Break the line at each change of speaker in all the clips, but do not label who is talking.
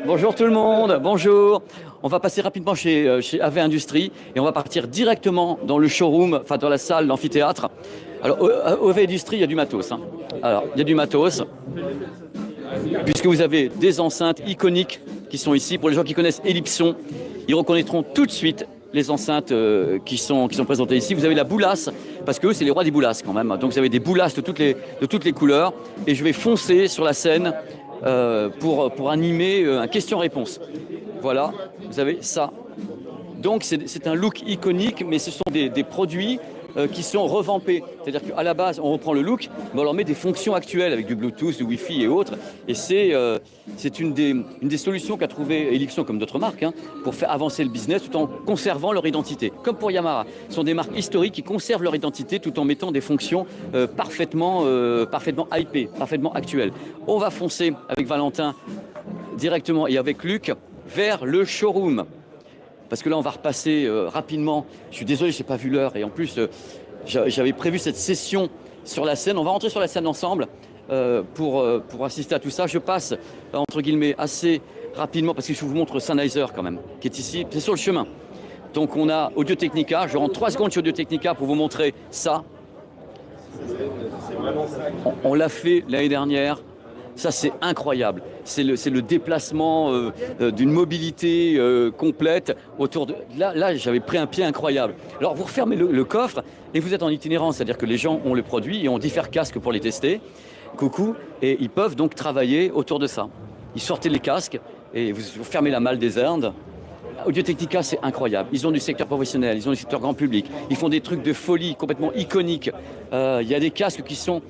Bonjour tout le monde, bonjour. On va passer rapidement chez AV Industrie et on va partir directement dans le showroom, enfin dans la salle, l'amphithéâtre. Alors, au AV Industrie, il y a du matos. Alors, il y a du matos, puisque vous avez des enceintes iconiques qui sont ici. Pour les gens qui connaissent Ellipson, ils reconnaîtront tout de suite les enceintes qui sont présentées ici. Vous avez la boulasse, parce que eux, c'est les rois des boulasses quand même. Donc vous avez des boulasses de toutes les couleurs. Et je vais foncer sur la scène pour animer un question-réponse. Voilà, vous avez ça. Donc c'est un look iconique, mais ce sont des produits qui sont revampés. C'est-à-dire qu'à la base, on reprend le look, mais on leur met des fonctions actuelles avec du Bluetooth, du Wi-Fi et autres. Et c'est une des solutions qu'a trouvé Ellipson, comme d'autres marques, pour faire avancer le business tout en conservant leur identité. Comme pour Yamaha. Ce sont des marques historiques qui conservent leur identité tout en mettant des fonctions parfaitement hypées, parfaitement actuelles. On va foncer avec Valentin directement et avec Luc vers le showroom. Parce que là, on va repasser rapidement. Je suis désolé, je n'ai pas vu l'heure. Et en plus, j'avais prévu cette session sur la scène. On va rentrer sur la scène ensemble pour assister à tout ça. Je passe, entre guillemets, assez rapidement, parce que je vous montre Sennheiser quand même, qui est ici. C'est sur le chemin. Donc, on a Audio-Technica. Je rentre 3 secondes sur Audio-Technica pour vous montrer ça. On l'a fait l'année dernière. Ça, c'est incroyable. C'est le déplacement d'une mobilité complète autour de... Là, j'avais pris un pied incroyable. Alors, vous refermez le coffre et vous êtes en itinérance, c'est-à-dire que les gens ont le produit et ont différents casques pour les tester. Coucou. Et ils peuvent donc travailler autour de ça. Ils sortent les casques et vous fermez la malle des Indes. Audio-Technica, c'est incroyable. Ils ont du secteur professionnel, ils ont du secteur grand public. Ils font des trucs de folie complètement iconiques. Il y a des casques qui sont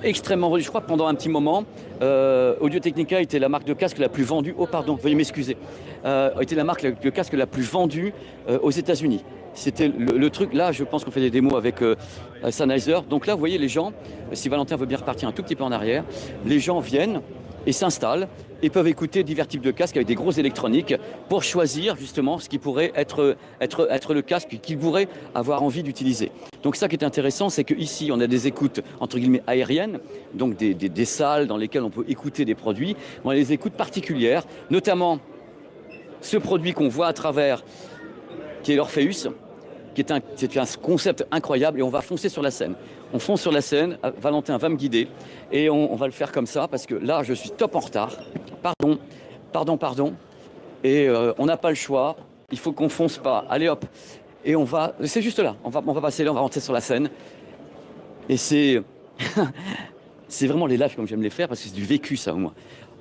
extrêmement vendus. Je crois que pendant un petit moment, Audio-Technica était la marque de casque la plus vendue. Oh pardon, veuillez m'excuser. Était la marque de casque la plus vendue aux États-Unis. C'était le truc. Là, je pense qu'on fait des démos avec Sennheiser. Donc là, vous voyez les gens, si Valentin veut bien repartir un tout petit peu en arrière, les gens viennent et s'installent et peuvent écouter divers types de casques avec des grosses électroniques pour choisir justement ce qui pourrait être le casque qu'ils pourraient avoir envie d'utiliser. Donc ça qui est intéressant, c'est qu'ici on a des écoutes entre guillemets aériennes, donc des salles dans lesquelles on peut écouter des produits. On a des écoutes particulières, notamment ce produit qu'on voit à travers, qui est l'Orpheus, c'est un concept incroyable et on va foncer sur la scène. On fonce sur la scène, Valentin va me guider et on va le faire comme ça parce que là je suis top en retard. Pardon. Et on n'a pas le choix, il faut qu'on fonce pas. Allez hop, et on va, c'est juste là, on va passer là, on va rentrer sur la scène. Et c'est vraiment les lives comme j'aime les faire parce que c'est du vécu ça au moins.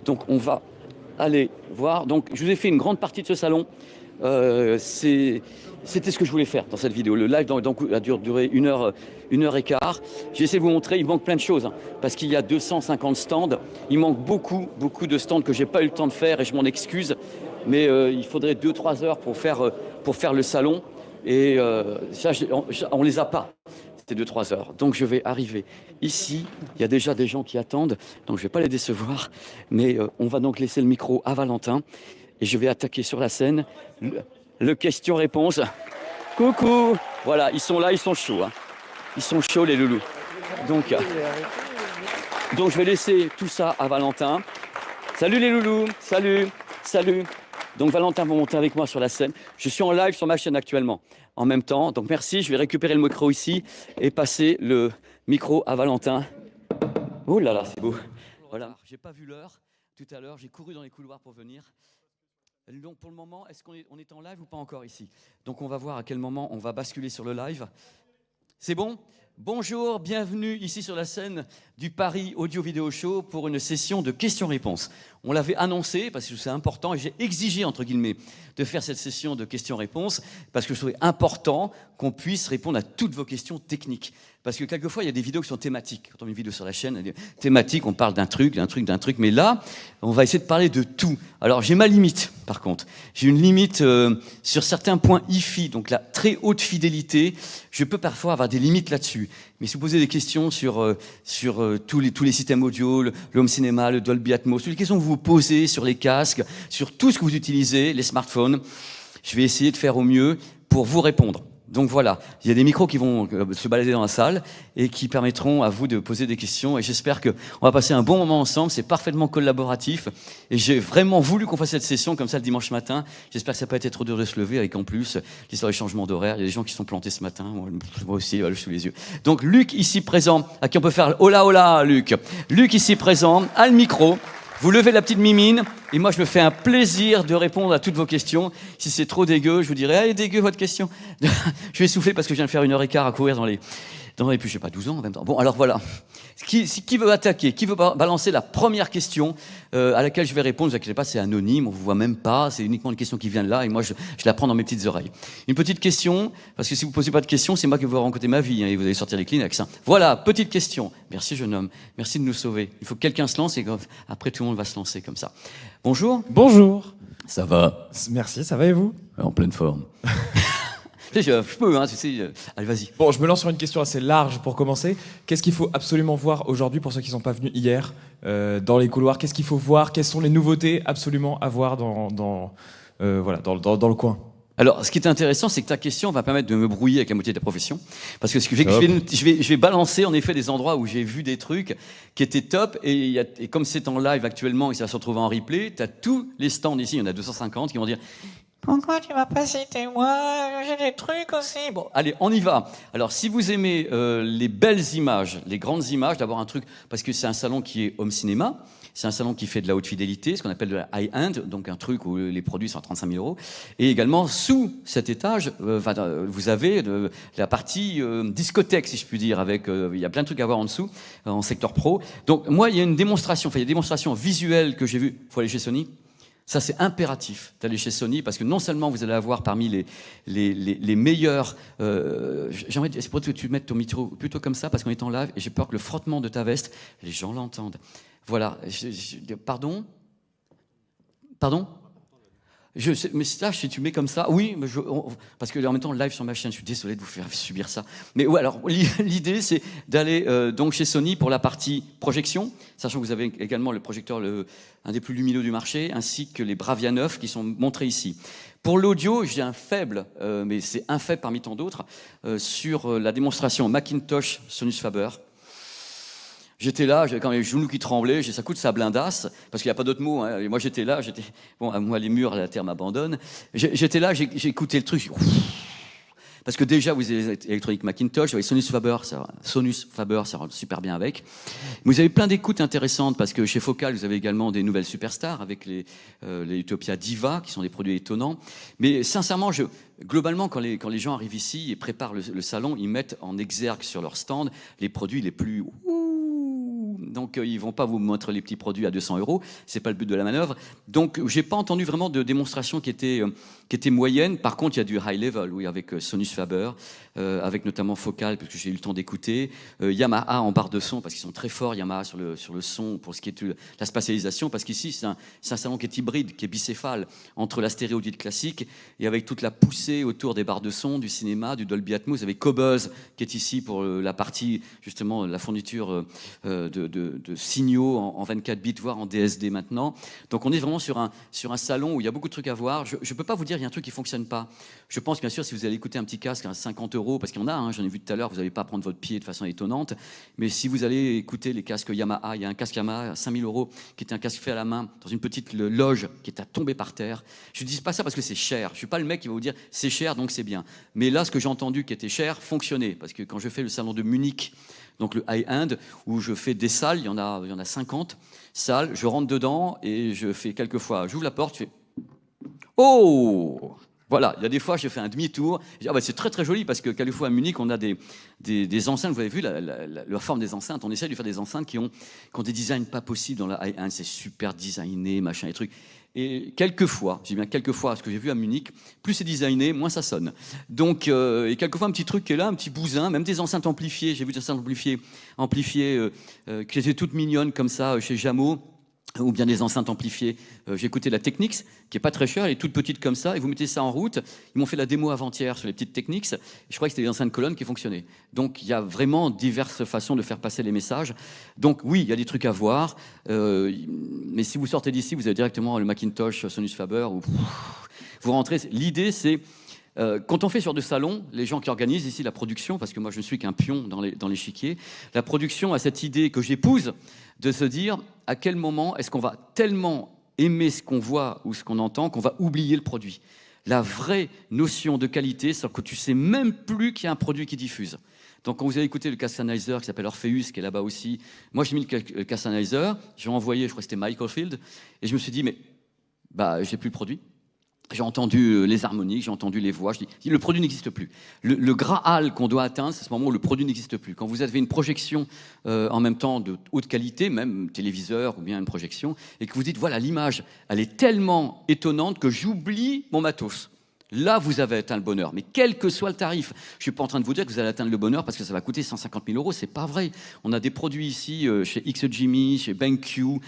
Donc on va aller voir, donc je vous ai fait une grande partie de ce salon. C'était ce que je voulais faire dans cette vidéo. Le live a duré 1h15. J'ai essayé de vous montrer, il manque plein de choses, parce qu'il y a 250 stands. Il manque beaucoup de stands que j'ai pas eu le temps de faire et je m'en excuse. Mais il faudrait 2-3 heures pour faire le salon. Et ça, on les a pas, ces 2-3 heures. Donc je vais arriver ici. Il y a déjà des gens qui attendent, donc je vais pas les décevoir. Mais on va donc laisser le micro à Valentin. Et je vais attaquer sur la scène le question-réponse. Coucou. Voilà, ils sont là, ils sont chauds. Ils sont chauds les loulous. Donc je vais laisser tout ça à Valentin. Salut les loulous, salut. Donc Valentin va monter avec moi sur la scène. Je suis en live sur ma chaîne actuellement en même temps. Donc merci, je vais récupérer le micro ici et passer le micro à Valentin. Oh là là, c'est beau. Voilà, j'ai pas vu l'heure tout à l'heure, j'ai couru dans les couloirs pour venir. Donc pour le moment, est-ce qu'on est en live ou pas encore ici? Donc on va voir à quel moment on va basculer sur le live. C'est bon? Bonjour, bienvenue ici sur la scène du Paris Audio Vidéo Show pour une session de questions-réponses. On l'avait annoncé parce que c'est important et j'ai exigé, entre guillemets, de faire cette session de questions-réponses parce que je trouvais important qu'on puisse répondre à toutes vos questions techniques. Parce que quelquefois, il y a des vidéos qui sont thématiques. Quand on met une vidéo sur la chaîne, thématique, on parle d'un truc. Mais là, on va essayer de parler de tout. Alors, j'ai ma limite, par contre. J'ai une limite sur certains points hi-fi, donc la très haute fidélité. Je peux parfois avoir des limites là-dessus. Mais si vous posez des questions sur tous les systèmes audio, le home cinéma, le Dolby Atmos, toutes les questions que vous vous posez sur les casques, sur tout ce que vous utilisez, les smartphones, je vais essayer de faire au mieux pour vous répondre. Donc voilà, il y a des micros qui vont se balader dans la salle et qui permettront à vous de poser des questions. Et j'espère qu'on va passer un bon moment ensemble. C'est parfaitement collaboratif. Et j'ai vraiment voulu qu'on fasse cette session comme ça le dimanche matin. J'espère que ça n'a pas été trop dur de se lever, avec en plus l'histoire du changement d'horaire. Il y a des gens qui sont plantés ce matin. Moi aussi, voilà, sous les yeux. Donc Luc ici présent, à qui on peut faire hola hola Luc. Luc ici présent, a le micro. Vous levez la petite mimine, et moi je me fais un plaisir de répondre à toutes vos questions. Si c'est trop dégueu, je vous dirai, allez, dégueu votre question. Je vais souffler parce que je viens de faire 1h15 à courir dans les... Et puis je sais pas, 12 ans en même temps. Bon, alors voilà. Qui veut attaquer? Qui veut balancer la première question à laquelle je vais répondre? Ne vous inquiétez pas, c'est anonyme, on vous voit même pas. C'est uniquement une question qui vient de là et moi je la prends dans mes petites oreilles. Une petite question, parce que si vous posez pas de questions, c'est moi qui vais vous raconter ma vie, hein, et vous allez sortir les Kleenex. Hein. Voilà, petite question. Merci jeune homme, merci de nous sauver. Il faut que quelqu'un se lance et après tout le monde va se lancer comme ça. Bonjour.
Bonjour.
Ça va?
Merci, ça va et vous?
En pleine forme. Je peux, hein, tu sais. Allez, vas-y.
Bon, je me lance sur une question assez large pour commencer. Qu'est-ce qu'il faut absolument voir aujourd'hui pour ceux qui ne sont pas venus hier dans les couloirs? Qu'est-ce qu'il faut voir? Quelles sont les nouveautés absolument à voir dans le coin?
Alors, ce qui est intéressant, c'est que ta question va permettre de me brouiller avec la moitié de la profession. Parce que je vais balancer en effet des endroits où j'ai vu des trucs qui étaient top. Et comme c'est en live actuellement et ça va se retrouver en replay, tu as tous les stands ici, il y en a 250 qui vont dire... Pourquoi tu vas pas citer moi? J'ai des trucs aussi. Bon, allez, on y va. Alors, si vous aimez les belles images, les grandes images, d'abord un truc, parce que c'est un salon qui est home cinéma, c'est un salon qui fait de la haute fidélité, ce qu'on appelle de la high-end, donc un truc où les produits sont à 35 000 €. Et également, sous cet étage, vous avez la partie discothèque, si je puis dire, avec il y a plein de trucs à voir en dessous, en secteur pro. Donc, moi, il y a une démonstration, il y a des démonstrations visuelles que j'ai vues. Il faut aller chez Sony. Ça, c'est impératif d'aller chez Sony parce que non seulement vous allez avoir parmi les meilleurs... J'aimerais que tu mettes ton micro plutôt comme ça parce qu'on est en live et j'ai peur que le frottement de ta veste, les gens l'entendent. Voilà. Pardon? Pardon? Mais ça, si tu mets comme ça, oui, mais parce que en même temps, live sur ma chaîne, je suis désolé de vous faire subir ça. Mais ouais, alors l'idée, c'est d'aller donc chez Sony pour la partie projection, sachant que vous avez également le projecteur, un des plus lumineux du marché, ainsi que les Bravia 9 qui sont montrés ici. Pour l'audio, j'ai un faible, mais c'est un faible parmi tant d'autres, sur la démonstration Macintosh Sonus Faber. J'étais là, j'avais quand même les genoux qui tremblaient, ça coûte sa blindasse, parce qu'il n'y a pas d'autre mot. Hein. Et moi, j'étais là, bon, moi, les murs, la terre m'abandonne. J'étais là, j'ai écouté le truc. Parce que déjà, vous avez l'électronique Macintosh, vous avez Sonus Faber, ça rentre super bien avec. Vous avez plein d'écoutes intéressantes, parce que chez Focal, vous avez également des nouvelles superstars, avec les Utopia Diva, qui sont des produits étonnants. Mais sincèrement, globalement, quand les gens arrivent ici et préparent le salon, ils mettent en exergue sur leur stand les produits les plus... Donc, ils vont pas vous montrer les petits produits à 200 €. C'est pas le but de la manœuvre. Donc, j'ai pas entendu vraiment de démonstration qui était moyenne. Par contre, il y a du high level, oui, avec Sonus Faber, avec notamment Focal, parce que j'ai eu le temps d'écouter. Yamaha en barre de son, parce qu'ils sont très forts, Yamaha sur le son, pour ce qui est de la spatialisation, parce qu'ici, c'est un salon qui est hybride, qui est bicéphale, entre la stéréo dite classique, et avec toute la poussée autour des barres de son, du cinéma, du Dolby Atmos, avec Cobuzz, qui est ici pour la partie, justement, la fourniture de signaux en 24 bits, voire en DSD maintenant. Donc on est vraiment sur un salon où il y a beaucoup de trucs à voir. Je ne peux pas vous dire qu'il y a un truc qui ne fonctionne pas. Je pense bien sûr si vous allez écouter un petit casque à 50 €, parce qu'il y en a, hein, j'en ai vu tout à l'heure, vous n'allez pas prendre votre pied de façon étonnante, mais si vous allez écouter les casques Yamaha, il y a un casque Yamaha à 5 000 € qui est un casque fait à la main dans une petite loge qui est à tomber par terre. Je ne dis pas ça parce que c'est cher. Je ne suis pas le mec qui va vous dire c'est cher donc c'est bien. Mais là, ce que j'ai entendu qui était cher fonctionnait, parce que quand je fais le salon de Munich, donc le high-end, où je fais des salles, il y en a 50 salles, je rentre dedans et je fais quelques fois, j'ouvre la porte, je fais « Oh !» Voilà, il y a des fois, je fais un demi-tour, je dis, ah bah, c'est très très joli, parce que quelquefois à Munich, on a des enceintes, vous avez vu la forme des enceintes, on essaie de faire des enceintes qui ont des designs pas possibles dans la high-end, c'est super designé, machin et trucs. Et quelquefois, je dis bien quelquefois, ce que j'ai vu à Munich, plus c'est designé, moins ça sonne. Donc, et quelquefois un petit truc qui est là, un petit bousin, même des enceintes amplifiées. J'ai vu des enceintes amplifiées qui étaient toutes mignonnes comme ça chez Jameau, ou bien des enceintes amplifiées. J'ai écouté la Technics, qui est pas très chère, elle est toute petite comme ça, et vous mettez ça en route. Ils m'ont fait la démo avant-hier sur les petites Technics, et je crois que c'était des enceintes colonnes qui fonctionnaient. Donc il y a vraiment diverses façons de faire passer les messages. Donc oui, il y a des trucs à voir, mais si vous sortez d'ici, vous avez directement le Macintosh Sonus Faber, ou vous rentrez. L'idée, c'est Quand on fait sur de salons, les gens qui organisent ici la production, parce que moi je ne suis qu'un pion dans l'échiquier, la production a cette idée que j'épouse de se dire à quel moment est-ce qu'on va tellement aimer ce qu'on voit ou ce qu'on entend qu'on va oublier le produit. La vraie notion de qualité, c'est que tu sais même plus qu'il y a un produit qui diffuse. Donc quand vous avez écouté le Cassanizer qui s'appelle Orpheus, qui est là-bas aussi, moi j'ai mis le Cassanizer, j'ai envoyé, je crois que c'était Michael Field, et je me suis dit, mais j'ai plus le produit. J'ai entendu les harmoniques, j'ai entendu les voix, je dis, le produit n'existe plus. Le Graal qu'on doit atteindre, c'est ce moment où le produit n'existe plus. Quand vous avez une projection en même temps de haute qualité, même téléviseur ou bien une projection, et que vous dites, voilà, l'image, elle est tellement étonnante que j'oublie mon matos. Là, vous avez atteint le bonheur. Mais quel que soit le tarif, je ne suis pas en train de vous dire que vous allez atteindre le bonheur parce que ça va coûter 150 000 €. Ce n'est pas vrai. On a des produits ici chez XGMI, chez BenQ,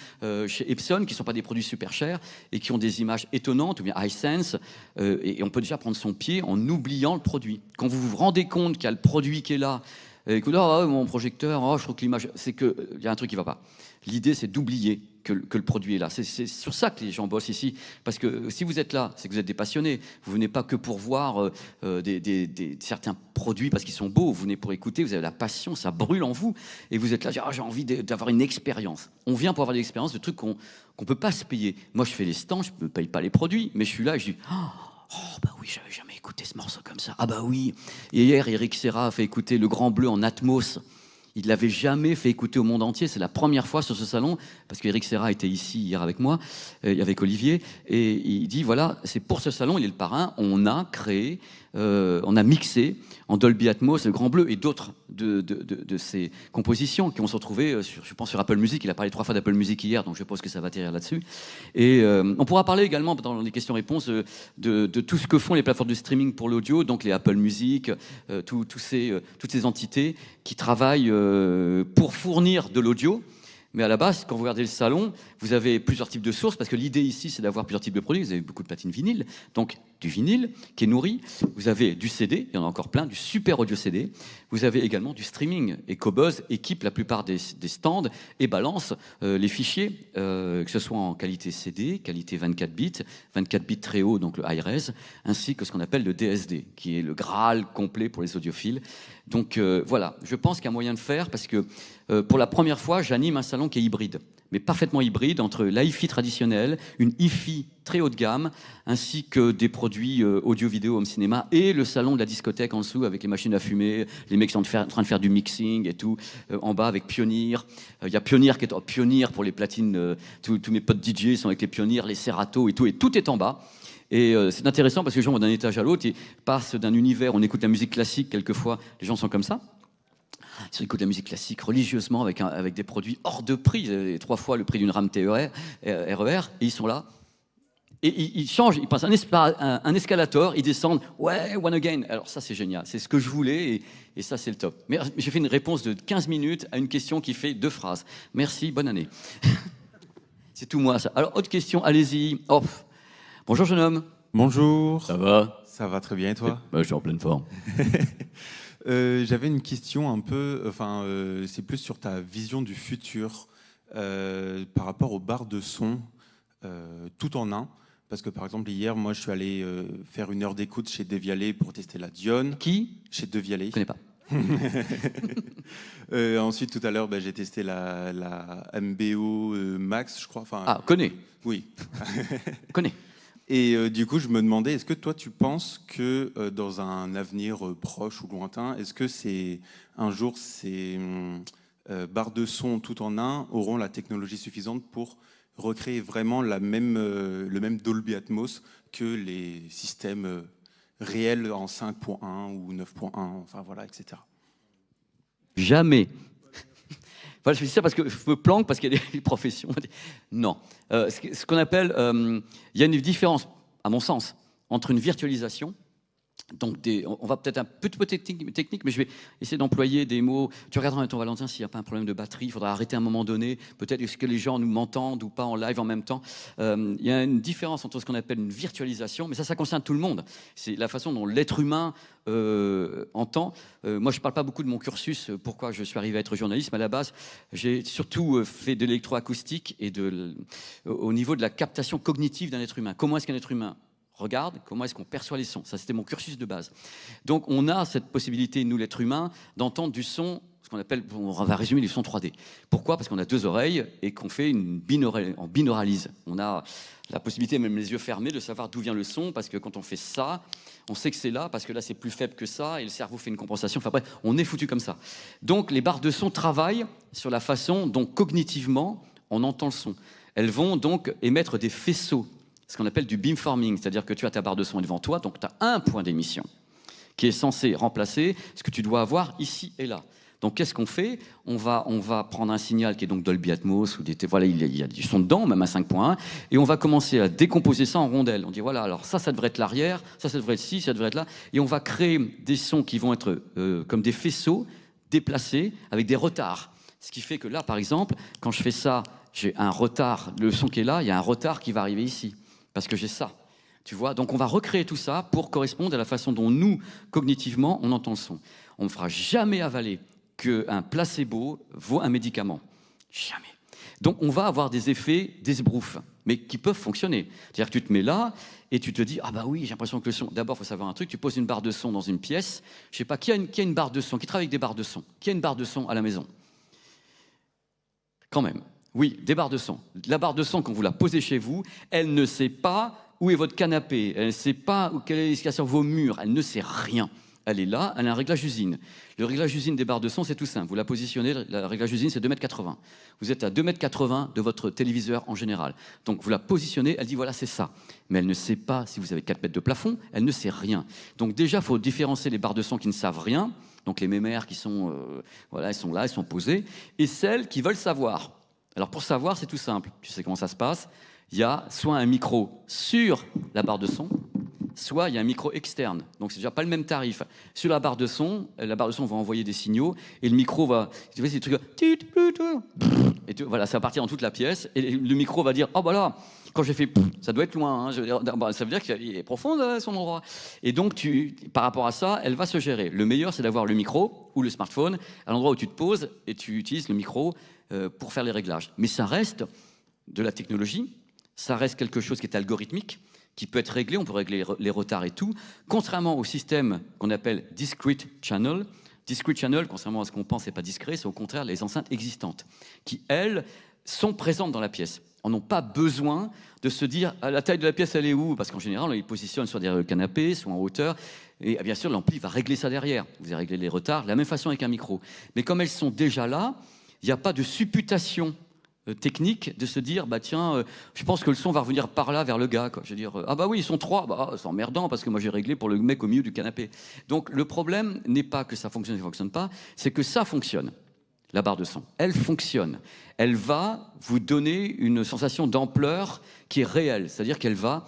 chez Epson, qui ne sont pas des produits super chers et qui ont des images étonnantes, ou bien iSense. Et on peut déjà prendre son pied en oubliant le produit. Quand vous vous rendez compte qu'il y a le produit qui est là, écoute, mon projecteur, je trouve que l'image, c'est qu'il y a un truc qui ne va pas. L'idée, c'est d'oublier que le produit est là. C'est sur ça que les gens bossent ici. Parce que si vous êtes là, c'est que vous êtes des passionnés. Vous venez pas que pour voir certains produits parce qu'ils sont beaux. Vous venez pour écouter, vous avez la passion, ça brûle en vous. Et vous êtes là, j'ai envie d'avoir une expérience. On vient pour avoir des expériences de trucs qu'on peut pas se payer. Moi, je fais les stands, je ne me paye pas les produits, mais je suis là et je dis... oui, j'avais jamais écouté ce morceau comme ça. Oui. Et hier, Eric Serra a fait écouter Le Grand Bleu en Atmos. Il ne l'avait jamais fait écouter au monde entier. C'est la première fois sur ce salon, parce qu'Eric Serra était ici hier avec moi, avec Olivier, et il dit, voilà, c'est pour ce salon, il est le parrain, on a créé, on a mixé en Dolby Atmos Le Grand Bleu et d'autres de ses compositions qui vont se retrouver, je pense, sur Apple Music. Il a parlé 3 fois d'Apple Music hier, donc je pense que ça va atterrir là-dessus. Et on pourra parler également dans les questions-réponses de tout ce que font les plateformes de streaming pour l'audio, donc les Apple Music, toutes ces entités qui travaillent pour fournir de l'audio. Mais à la base, quand vous regardez le salon, vous avez plusieurs types de sources, parce que l'idée ici, c'est d'avoir plusieurs types de produits. Vous avez beaucoup de platines vinyle, donc du vinyle qui est nourri. Vous avez du CD, il y en a encore plein, du super audio CD. Vous avez également du streaming. Et Qobuz équipe la plupart des stands et balance les fichiers, que ce soit en qualité CD, qualité 24 bits très haut, donc le high-res, ainsi que ce qu'on appelle le DSD, qui est le Graal complet pour les audiophiles. Donc voilà, je pense qu'il y a moyen de faire, parce que pour la première fois, j'anime un salon qui est hybride, mais parfaitement hybride, entre l'hi-fi traditionnel, une hi-fi très haut de gamme, ainsi que des produits audio-vidéo, home cinéma, et le salon de la discothèque en dessous, avec les machines à fumer, les mecs sont en train de faire du mixing et tout, en bas avec Pioneer. Il y a Pioneer qui est Pioneer pour les platines, tous mes potes DJ sont avec les Pioneer, les Serato et tout est en bas. Et c'est intéressant parce que les gens vont d'un étage à l'autre et passent d'un univers, on écoute la musique classique, quelquefois les gens sont comme ça. Ils écoutent la musique classique religieusement avec des produits hors de prix, 3 fois le prix d'une RAM RER, et ils sont là. Et ils changent, ils passent un escalator, ils descendent, ouais, one again. Alors ça, c'est génial, c'est ce que je voulais, et ça, c'est le top. Mais j'ai fait une réponse de 15 minutes à une question qui fait 2 phrases. Merci, bonne année. C'est tout moi, ça. Alors, autre question, allez-y. Bonjour, jeune homme.
Bonjour.
Ça va?
Ça va très bien, et toi?
Je suis en pleine forme.
J'avais une question un peu, c'est plus sur ta vision du futur par rapport aux barres de son tout en un. Parce que par exemple, hier, moi, je suis allé faire 1 heure d'écoute chez Devialet pour tester la Dione.
Qui?
Chez Devialet.
Je connais pas.
Ensuite, tout à l'heure, j'ai testé la MBO Max, je crois.
Connais.
Oui.
Connais.
Et du coup, je me demandais, est-ce que toi, tu penses que dans un avenir proche ou lointain, est-ce que un jour, ces barres de son tout en un auront la technologie suffisante pour recréer vraiment le même Dolby Atmos que les systèmes réels en 5.1 ou 9.1, etc.
Jamais. Voilà, je fais ça parce que je me planque, parce qu'il y a des professions. Non. Ce qu'on appelle... il y a une différence, à mon sens, entre une virtualisation, donc on va peut-être un peu technique, mais je vais essayer d'employer des mots. Tu regarderas en même temps, Valentin, s'il n'y a pas un problème de batterie, il faudra arrêter à un moment donné. Peut-être est-ce que les gens nous m'entendent ou pas en live en même temps. Il y a une différence entre ce qu'on appelle une virtualisation, mais ça concerne tout le monde. C'est la façon dont l'être humain entend. Moi, je ne parle pas beaucoup de mon cursus, pourquoi je suis arrivé à être journaliste, mais à la base, j'ai surtout fait de l'électroacoustique et au niveau de la captation cognitive d'un être humain. Comment est-ce qu'un être humain regarde comment est-ce qu'on perçoit les sons. Ça, c'était mon cursus de base. Donc, on a cette possibilité, nous, l'être humain, d'entendre du son, ce qu'on appelle, on va résumer les sons 3D. Pourquoi ? Parce qu'on a 2 oreilles et qu'on fait en binauralise. On a la possibilité, même les yeux fermés, de savoir d'où vient le son, parce que quand on fait ça, on sait que c'est là, parce que là, c'est plus faible que ça, et le cerveau fait une compensation. Enfin bref, on est foutu comme ça. Donc, les barres de son travaillent sur la façon dont, cognitivement, on entend le son. Elles vont donc émettre des faisceaux, ce qu'on appelle du beamforming, c'est-à-dire que tu as ta barre de son devant toi, donc tu as un point d'émission qui est censé remplacer ce que tu dois avoir ici et là. Donc qu'est-ce qu'on fait ? On va prendre un signal qui est donc Dolby Atmos, voilà, il y a du son dedans, même à 5.1, et on va commencer à décomposer ça en rondelles. On dit voilà, alors ça devrait être l'arrière, ça devrait être ci, ça devrait être là, et on va créer des sons qui vont être comme des faisceaux déplacés avec des retards. Ce qui fait que là, par exemple, quand je fais ça, j'ai un retard, le son qui est là, il y a un retard qui va arriver ici, parce que j'ai ça. Tu vois ? Donc on va recréer tout ça pour correspondre à la façon dont nous, cognitivement, on entend le son. On ne fera jamais avaler qu'un placebo vaut un médicament. Jamais. Donc on va avoir des effets d'esbrouf, mais qui peuvent fonctionner. C'est-à-dire que tu te mets là et tu te dis « Ah bah oui, j'ai l'impression que le son… » D'abord, il faut savoir un truc, tu poses une barre de son dans une pièce. Je ne sais pas, qui a une barre de son, qui travaille avec des barres de son ? Qui a une barre de son à la maison ? Quand même. Oui, des barres de son. La barre de son, quand vous la posez chez vous, elle ne sait pas où est votre canapé, elle ne sait pas quelle est sur vos murs, elle ne sait rien. Elle est là, elle a un réglage usine. Le réglage usine des barres de son, c'est tout simple. Vous la positionnez, le réglage usine, c'est 2,80 m. Vous êtes à 2,80 m de votre téléviseur en général. Donc vous la positionnez, elle dit voilà, c'est ça. Mais elle ne sait pas si vous avez 4 mètres de plafond, elle ne sait rien. Donc déjà, il faut différencier les barres de son qui ne savent rien, donc les mémères qui sont, voilà, elles sont là, elles sont posées, et celles qui veulent savoir. Alors pour savoir, c'est tout simple. Tu sais comment ça se passe ? Il y a soit un micro sur la barre de son, soit il y a un micro externe. Donc, c'est déjà pas le même tarif. Sur la barre de son va envoyer des signaux et le micro va… Tu vois, c'est des trucs… Et voilà, ça va partir dans toute la pièce et le micro va dire « Oh, bah là, quand j'ai fait… ça doit être loin. Hein, je veux dire, bah, ça veut dire qu'il est profond, son endroit. » Et donc, par rapport à ça, elle va se gérer. Le meilleur, c'est d'avoir le micro ou le smartphone à l'endroit où tu te poses et tu utilises le micro pour faire les réglages. Mais ça reste de la technologie, ça reste quelque chose qui est algorithmique, qui peut être réglé, on peut régler les retards et tout, contrairement au système qu'on appelle discrete channel. Discrete channel, contrairement à ce qu'on pense, c'est pas discret, c'est au contraire les enceintes existantes, qui, elles, sont présentes dans la pièce. On n'a pas besoin de se dire la taille de la pièce, elle est où ? Parce qu'en général, on les positionne soit derrière le canapé, soit en hauteur. Et bien sûr, l'ampli va régler ça derrière. Vous allez régler les retards, de la même façon avec un micro. Mais comme elles sont déjà là, il n'y a pas de supputation technique de se dire bah tiens je pense que le son va revenir par là vers le gars quoi. Je veux dire ah bah oui ils sont 3, bah c'est emmerdant parce que moi j'ai réglé pour le mec au milieu du canapé. Donc le problème n'est pas que ça fonctionne ou ça fonctionne pas, c'est que ça fonctionne. La barre de son, elle fonctionne, elle va vous donner une sensation d'ampleur qui est réelle, c'est-à-dire qu'elle va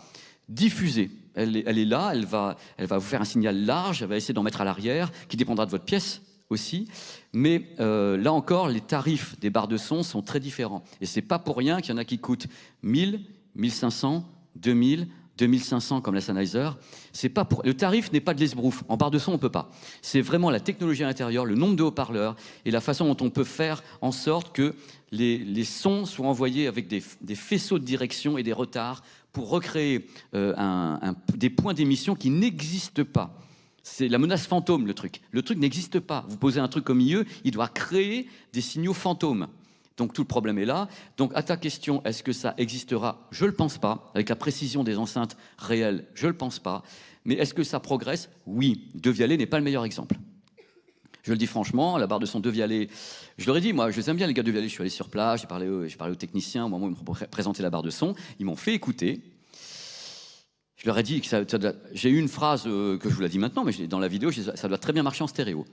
diffuser. Elle est là, elle va vous faire un signal large, elle va essayer d'en mettre à l'arrière qui dépendra de votre pièce aussi, mais là encore, les tarifs des barres de son sont très différents. Et c'est pas pour rien qu'il y en a qui coûtent 1000, 1500, 2000, 2500 comme la Sennheiser. C'est pas pour… Le tarif n'est pas de l'esbrouf. En barre de son, on peut pas. C'est vraiment la technologie à l'intérieur, le nombre de haut-parleurs et la façon dont on peut faire en sorte que les sons soient envoyés avec des faisceaux de direction et des retards pour recréer des points d'émission qui n'existent pas. C'est la menace fantôme, le truc. Le truc n'existe pas. Vous posez un truc au milieu, il doit créer des signaux fantômes. Donc tout le problème est là. Donc à ta question, est-ce que ça existera ? Je ne le pense pas. Avec la précision des enceintes réelles, je ne le pense pas. Mais est-ce que ça progresse ? Oui. Devialet n'est pas le meilleur exemple. Je le dis franchement, la barre de son Devialet, je leur ai dit, moi je les aime bien les gars de Devialet, je suis allé sur place, j'ai parlé aux techniciens au moment où ils m'ont présenté la barre de son, ils m'ont fait écouter. Je leur ai dit que j'ai eu une phrase que je vous la dis maintenant, mais dans la vidéo, ça doit très bien marcher en stéréo.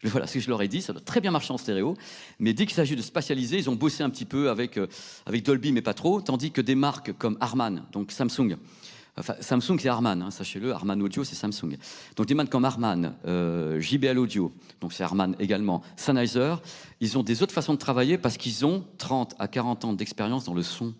Voilà ce que je leur ai dit, ça doit très bien marcher en stéréo. Mais dès qu'il s'agit de spatialiser, ils ont bossé un petit peu avec Dolby, mais pas trop, tandis que des marques comme Harman, donc Samsung, enfin Samsung c'est Harman, hein, sachez-le, Harman Audio c'est Samsung. Donc des marques comme Harman, JBL Audio, donc c'est Harman également, Sennheiser, ils ont des autres façons de travailler parce qu'ils ont 30 à 40 ans d'expérience dans le son.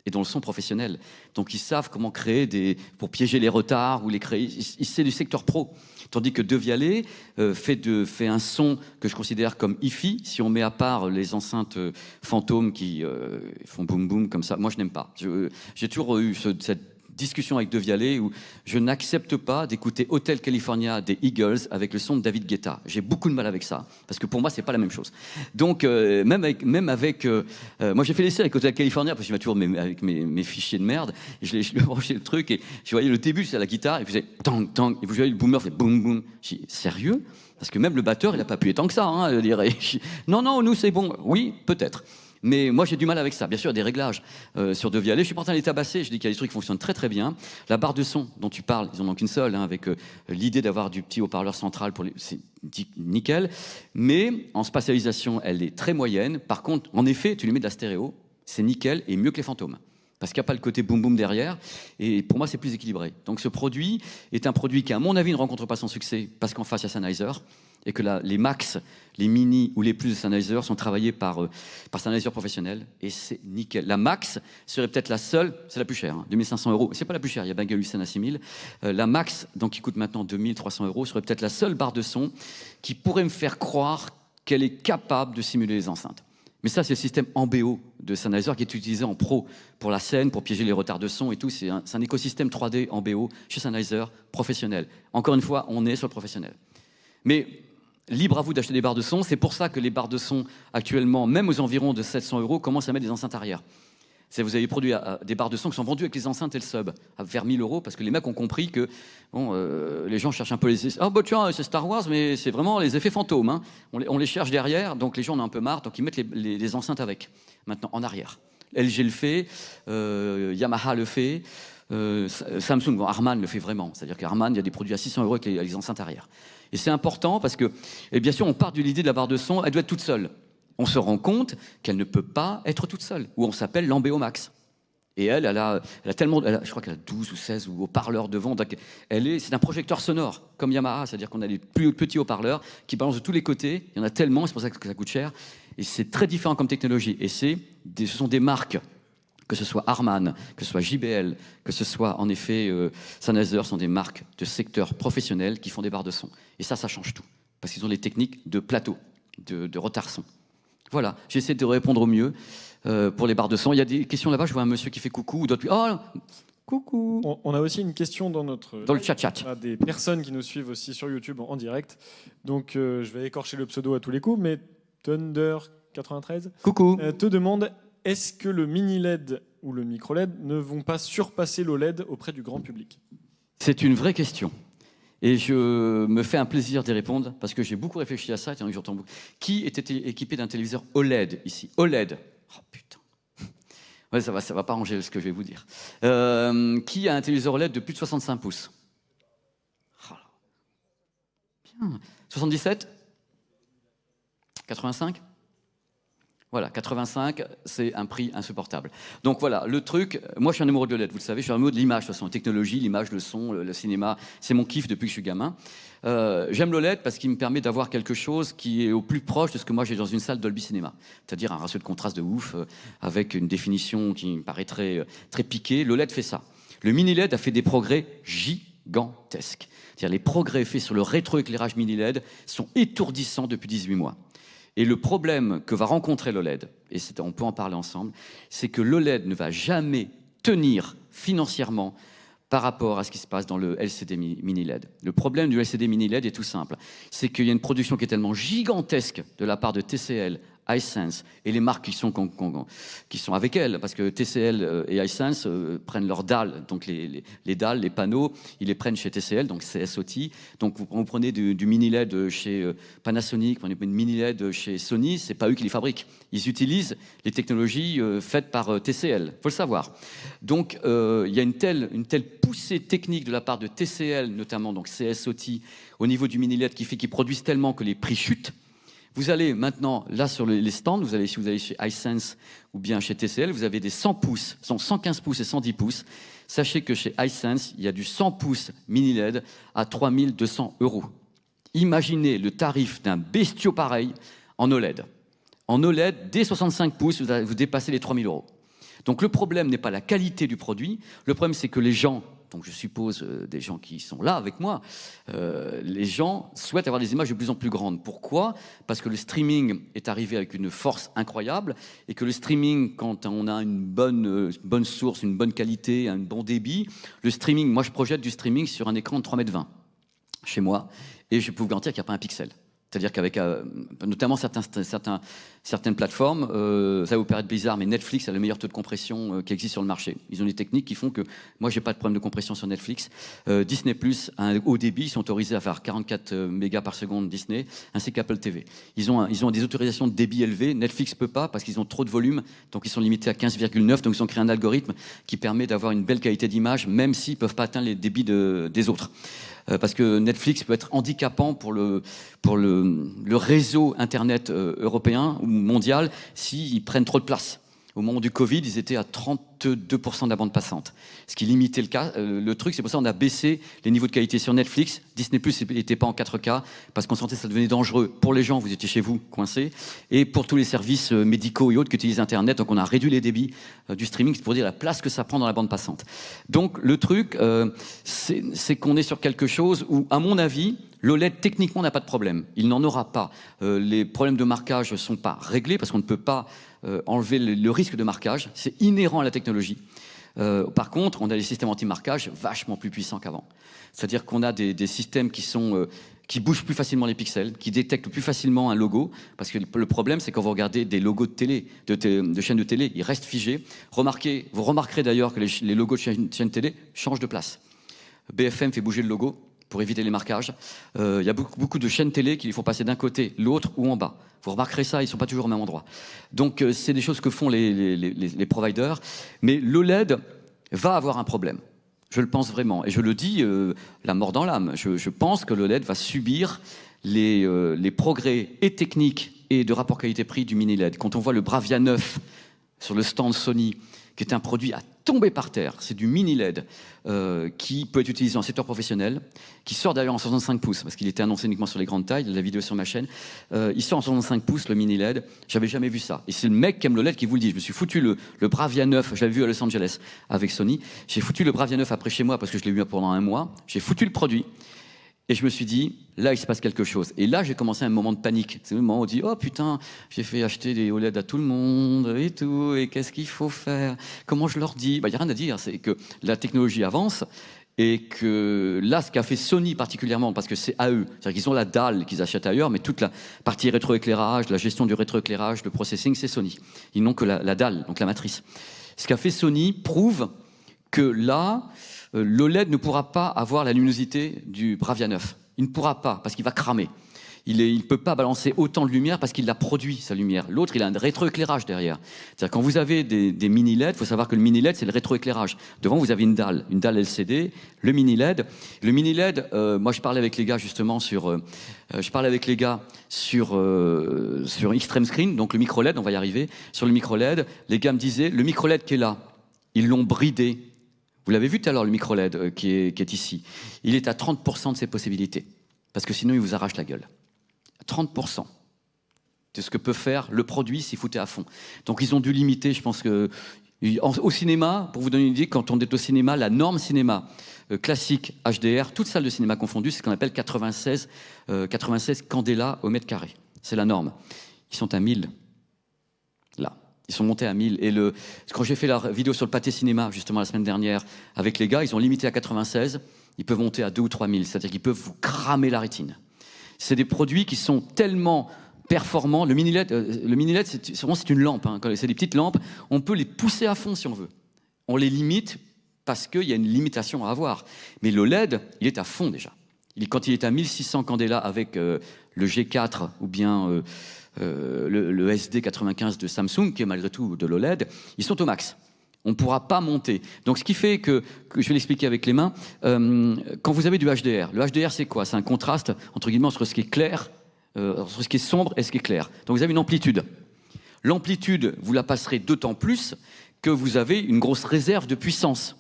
Et dans le son professionnel. Donc ils savent comment créer pour piéger les retards ou les créer. C'est du secteur pro. Tandis que Devialet fait un son que je considère comme hi-fi. Si on met à part les enceintes fantômes qui font boum boum comme ça, moi je n'aime pas. J'ai toujours eu cette discussion avec De Vialet où je n'accepte pas d'écouter Hotel California des Eagles avec le son de David Guetta. J'ai beaucoup de mal avec ça, parce que pour moi, c'est pas la même chose. Donc, même avec moi, j'ai fait l'essai avec Hotel California, parce qu'il m'a toujours avec mes fichiers de merde, et je lui ai branché le truc, et je voyais le début, c'est la guitare, et puis faisait tang, tang, et vous voyez le boomer fait boum, boum. J'ai dit, sérieux? Parce que même le batteur, il n'a pas appuyé tant que ça, hein, je dirais. Non, non, nous, c'est bon. Oui, peut-être. Mais moi, j'ai du mal avec ça. Bien sûr, il y a des réglages sur De Vialet. Je suis pas en train de les tabasser. Je dis qu'il y a des trucs qui fonctionnent très, très bien. La barre de son dont tu parles, ils en ont qu'une seule, hein, avec l'idée d'avoir du petit haut-parleur central. C'est nickel. Mais en spatialisation, elle est très moyenne. Par contre, en effet, tu lui mets de la stéréo, c'est nickel et mieux que les fantômes. Parce qu'il n'y a pas le côté boum-boum derrière. Et pour moi, c'est plus équilibré. Donc ce produit est un produit qui, à mon avis, ne rencontre pas son succès parce qu'en face, il y a Sennheiser. Et que les Max, les Mini ou les Plus de Sennheiser sont travaillés par Sennheiser professionnel. Et c'est nickel. La Max serait peut-être la seule, c'est la plus chère, hein, 2500 €. C'est pas la plus chère, il y a Bang & Olufsen à 6000. La Max, donc, qui coûte maintenant 2300 €, serait peut-être la seule barre de son qui pourrait me faire croire qu'elle est capable de simuler les enceintes. Mais ça, c'est le système MBO de Sennheiser qui est utilisé en pro pour la scène, pour piéger les retards de son et tout. C'est un écosystème 3D MBO chez Sennheiser professionnel. Encore une fois, on est sur le professionnel. Mais libre à vous d'acheter des barres de son. C'est pour ça que les barres de son, actuellement, même aux environs de 700 €, commencent à mettre des enceintes arrière. Vous avez produit des barres de son qui sont vendues avec les enceintes et le sub, à vers 1000 €, parce que les mecs ont compris que bon, les gens cherchent un peu les... Ah bah tiens, c'est Star Wars, mais c'est vraiment les effets fantômes. Hein. On les cherche derrière, donc les gens en ont un peu marre, donc ils mettent les enceintes avec, maintenant, en arrière. LG le fait, Yamaha le fait, Samsung, bon, Harman le fait vraiment. C'est-à-dire qu'Harman, il y a des produits à 600 € avec les enceintes arrière. Et c'est important parce que, et bien sûr, on part de l'idée de la barre de son, elle doit être toute seule. On se rend compte qu'elle ne peut pas être toute seule, ou on s'appelle l'Ambeo Max. Et elle a tellement, je crois qu'elle a 12 ou 16 haut-parleurs devant. C'est un projecteur sonore, comme Yamaha, c'est-à-dire qu'on a les plus petits haut-parleurs qui balancent de tous les côtés. Il y en a tellement, c'est pour ça que ça coûte cher. Et c'est très différent comme technologie. Et ce sont des marques, que ce soit Harman, que ce soit JBL, que ce soit en effet Sennheiser, sont des marques de secteur professionnel qui font des barres de son. Et ça change tout. Parce qu'ils ont les techniques de plateau, de retard son. Voilà, j'essaie de répondre au mieux pour les barres de son. Il y a des questions là-bas, je vois un monsieur qui fait coucou, ou d'autres... Oh, coucou.
On a aussi une question dans
le chat.
On a des personnes qui nous suivent aussi sur YouTube en direct. Donc je vais écorcher le pseudo à tous les coups, mais Thunder93
coucou.
Te demande, est-ce que le mini LED ou le micro LED ne vont pas surpasser l'OLED auprès du grand public?
C'est une vraie question. Et je me fais un plaisir d'y répondre parce que j'ai beaucoup réfléchi à ça. J'entends beaucoup. Qui était équipé d'un téléviseur OLED ici? OLED. Oh putain. Ouais, ça va pas ranger ce que je vais vous dire. Qui a un téléviseur OLED de plus de 65 pouces? Oh, bien. 77? 85? Voilà, 85, c'est un prix insupportable. Donc voilà, le truc, moi je suis un amoureux de LED, vous le savez, je suis un amoureux de l'image, de toute façon, la technologie, l'image, le son, le cinéma, c'est mon kiff depuis que je suis gamin. J'aime le LED parce qu'il me permet d'avoir quelque chose qui est au plus proche de ce que moi j'ai dans une salle Dolby Cinéma, c'est-à-dire un ratio de contraste de ouf, avec une définition qui me paraît très, très piquée. Le LED fait ça. Le mini LED a fait des progrès gigantesques. C'est-à-dire les progrès faits sur le rétroéclairage mini LED sont étourdissants depuis 18 mois. Et le problème que va rencontrer l'OLED, et on peut en parler ensemble, c'est que l'OLED ne va jamais tenir financièrement par rapport à ce qui se passe dans le LCD mini LED. Le problème du LCD mini LED est tout simple. C'est qu'il y a une production qui est tellement gigantesque de la part de TCL, Hisense et les marques qui sont avec elles, parce que TCL et Hisense prennent leurs dalles, donc les dalles, les panneaux, ils les prennent chez TCL, donc c'est SOT. Donc vous prenez du mini LED chez Panasonic, vous prenez du mini LED chez Sony, c'est pas eux qui les fabriquent. Ils utilisent les technologies faites par TCL, faut le savoir. Donc il y a une telle poussée technique de la part de TCL, notamment donc CSOT, au niveau du mini LED qui fait qu'ils produisent tellement que les prix chutent. Vous allez maintenant, là sur les stands, si vous allez chez Hisense ou bien chez TCL, vous avez des 100 pouces, 115 pouces et 110 pouces. Sachez que chez Hisense, il y a du 100 pouces mini LED à 3200 €. Imaginez le tarif d'un bestiau pareil en OLED. En OLED, dès 65 pouces, vous dépassez les 3000 €. Donc le problème n'est pas la qualité du produit, le problème c'est que les gens donc je suppose des gens qui sont là avec moi, les gens souhaitent avoir des images de plus en plus grandes. Pourquoi ? Parce que le streaming est arrivé avec une force incroyable et que le streaming, quand on a une bonne source, une bonne qualité, un bon débit, le streaming, moi je projette du streaming sur un écran de 3,20 m chez moi et je peux vous garantir qu'il n'y a pas un pixel. C'est-à-dire qu'avec notamment certaines plateformes, ça va vous paraître bizarre, mais Netflix a le meilleur taux de compression qui existe sur le marché. Ils ont des techniques qui font que moi, j'ai pas de problème de compression sur Netflix. Disney+, a un haut débit, ils sont autorisés à faire 44 mégas par seconde Disney, ainsi qu'Apple TV. Ils ont des autorisations de débit élevées. Netflix peut pas parce qu'ils ont trop de volume, donc ils sont limités à 15,9. Donc ils ont créé un algorithme qui permet d'avoir une belle qualité d'image, même s'ils peuvent pas atteindre les débits des autres. Parce que Netflix peut être handicapant pour le réseau Internet européen ou mondial s'ils prennent trop de place. Au moment du Covid, ils étaient à 32% de la bande passante, ce qui limitait le truc. C'est pour ça qu'on a baissé les niveaux de qualité sur Netflix. Disney+ n'était pas en 4K parce qu'on sentait que ça devenait dangereux pour les gens. Vous étiez chez vous, coincés, et pour tous les services médicaux et autres qui utilisent Internet. Donc on a réduit les débits du streaming, c'est pour dire la place que ça prend dans la bande passante. Donc le truc, c'est qu'on est sur quelque chose où, à mon avis, l'OLED, techniquement, n'a pas de problème. Il n'en aura pas. Les problèmes de marquage ne sont pas réglés parce qu'on ne peut pas enlever le risque de marquage. C'est inhérent à la technologie. Par contre, on a des systèmes anti-marquage vachement plus puissants qu'avant. C'est-à-dire qu'on a des systèmes qui bougent plus facilement les pixels, qui détectent plus facilement un logo. Parce que le problème, c'est quand vous regardez des logos de télé, de chaînes de télé, ils restent figés. Vous remarquerez d'ailleurs que les logos de chaînes de télé changent de place. BFM fait bouger le logo pour éviter les marquages. Il y a beaucoup de chaînes télé qui les font passer d'un côté, l'autre ou en bas. Vous remarquerez ça, ils ne sont pas toujours au même endroit. Donc c'est des choses que font les providers. Mais l'OLED va avoir un problème. Je le pense vraiment. Et je le dis la mort dans l'âme. Je pense que l'OLED va subir les progrès et techniques et de rapport qualité-prix du mini-LED. Quand on voit le Bravia 9 sur le stand Sony, qui est un produit à tomber par terre. C'est du mini LED qui peut être utilisé en secteur professionnel, qui sort d'ailleurs en 65 pouces, parce qu'il était annoncé uniquement sur les grandes tailles, la vidéo sur ma chaîne. Il sort en 65 pouces, le mini LED. J'avais jamais vu ça. Et c'est le mec qui aime le LED qui vous le dit. Je me suis foutu le Bravia 9, je l'avais vu à Los Angeles avec Sony. J'ai foutu le Bravia 9 après chez moi, parce que je l'ai eu pendant un mois. J'ai foutu le produit. Et je me suis dit, là, il se passe quelque chose. Et là, j'ai commencé un moment de panique. C'est le moment où on dit, oh putain, j'ai fait acheter des OLED à tout le monde et tout, et qu'est-ce qu'il faut faire? Comment je leur dis? Il n'y a rien à dire, c'est que la technologie avance et que là, ce qu'a fait Sony particulièrement, parce que c'est à eux, c'est-à-dire qu'ils ont la dalle qu'ils achètent ailleurs, mais toute la partie rétroéclairage, la gestion du rétroéclairage, le processing, c'est Sony. Ils n'ont que la dalle, donc la matrice. Ce qu'a fait Sony prouve que là, l'OLED ne pourra pas avoir la luminosité du Bravia 9. Il ne pourra pas, parce qu'il va cramer. Il ne peut pas balancer autant de lumière parce qu'il a produit, sa lumière. L'autre, il a un rétroéclairage derrière. C'est-à-dire, quand vous avez des mini-LED, il faut savoir que le mini-LED, c'est le rétroéclairage. Devant, vous avez une dalle LCD, le mini-LED. Le mini-LED, moi, je parlais avec les gars, justement, sur Extreme Screen, donc le micro-LED, on va y arriver. Sur le micro-LED, les gars me disaient, le micro-LED qui est là, ils l'ont bridé. Vous l'avez vu tout à l'heure, le micro-LED qui est ici. Il est à 30% de ses possibilités. Parce que sinon, il vous arrache la gueule. 30%. C'est ce que peut faire le produit s'il foutait à fond. Donc, ils ont dû limiter, je pense que... Au cinéma, pour vous donner une idée, quand on est au cinéma, la norme cinéma classique HDR, toute salle de cinéma confondue, c'est ce qu'on appelle 96 candela au mètre carré. C'est la norme. Ils sont à 1000. Là. Ils sont montés à 1000. Et quand j'ai fait la vidéo sur le pâté cinéma, justement, la semaine dernière, avec les gars, ils ont limité à 96. Ils peuvent monter à 2 ou 3000. C'est-à-dire qu'ils peuvent vous cramer la rétine. C'est des produits qui sont tellement performants. Le mini-LED, c'est une lampe. Hein. C'est des petites lampes. On peut les pousser à fond si on veut. On les limite parce qu'il y a une limitation à avoir. Mais l'OLED, il est à fond déjà. Quand il est à 1600 candela avec le G4 ou bien... le SD95 de Samsung, qui est malgré tout de l'OLED, ils sont au max. On ne pourra pas monter. Donc ce qui fait que je vais l'expliquer avec les mains, quand vous avez du HDR, le HDR c'est quoi? C'est un contraste, entre guillemets, entre ce qui est clair, entre ce qui est sombre et ce qui est clair. Donc vous avez une amplitude. L'amplitude, vous la passerez d'autant plus que vous avez une grosse réserve de puissance.